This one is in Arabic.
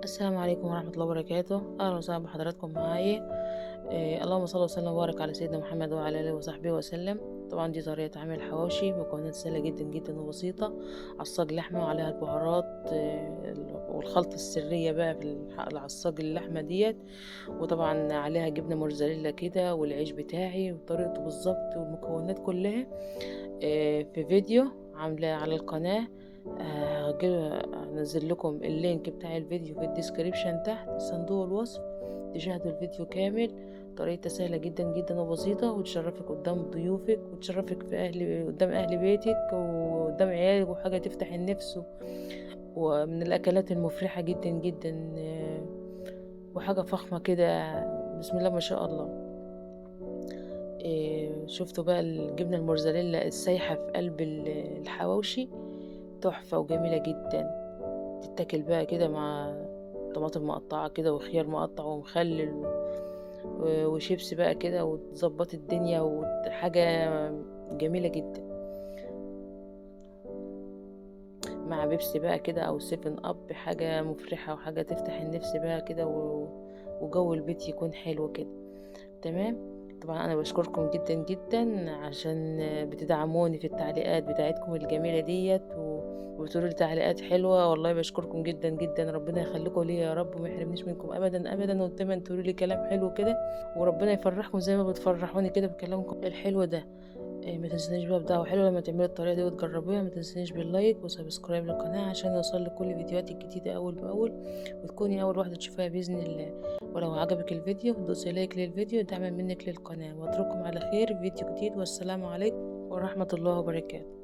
السلام عليكم ورحمة الله وبركاته. أهلا وسهلا بحضراتكم معايا. اللهم صل وسلم وبارك على سيدنا محمد وعلى آله وصحبه وسلم. طبعا دي طريقة عمل الحواشي، مكونات سهلة جدا جدا وبسيطة. عصاج لحمة وعليها البهارات، والخلطة السرية بقى في العصاج اللحمة ديت. وطبعا عليها جبنة موتزاريلا كده، والعيش بتاعي وطريقته بالظبط والمكونات كلها في فيديو عاملة على القناة. هنزل لكم اللينك بتاع الفيديو في الديسكريبشن تحت صندوق الوصف، تشاهدوا الفيديو كامل. طريقة سهلة جدا جدا وبسيطة، وتشرفك قدام ضيوفك، وتشرفك قدام أهل بيتك وقدام عيالك، وحاجة تفتح النفس، ومن الأكلات المفرحة جدا جدا، وحاجة فخمة كده. بسم الله ما شاء الله. شفتوا بقى الجبنة الموتزاريلا السايحة في قلب الحواوشي، تحفة وجميلة جدا. تتاكل بقى كده مع طماطم مقطعة كده، وخيار مقطع ومخلل، وشيبس بقى كده، وتظبط الدنيا، وحاجة جميلة جدا مع بيبسي بقى كده او سيفن اب. حاجة مفرحة وحاجة تفتح النفس بقى كده، وجو البيت يكون حلو كده. تمام. طبعا انا بشكركم جدا جدا عشان بتدعموني في التعليقات بتاعتكم الجميله ديت، وبتقولوا لي تعليقات حلوه. والله بشكركم جدا جدا، ربنا يخليكم ليا يا رب، وما يحرمنيش منكم ابدا ابدا، ودايما تقولوا لي كلام حلو كده، وربنا يفرحكم زي ما بتفرحوني كده بكلامكم الحلو ده. ما تنسونيش بقى بدعوة حلوة لما تعملوا الطريقة دي وتجربوها. ما تنسونيش باللايك وسبسكرايب للقناة عشان يوصل لك كل فيديوهاتي الجديدة أول بأول، وتكوني أول واحدة تشوفها بإذن الله. ولو عجبك الفيديو دوسي لايك للفيديو دعما منك للقناة، واترككم على خير في فيديو جديد، والسلام عليكم ورحمة الله وبركاته.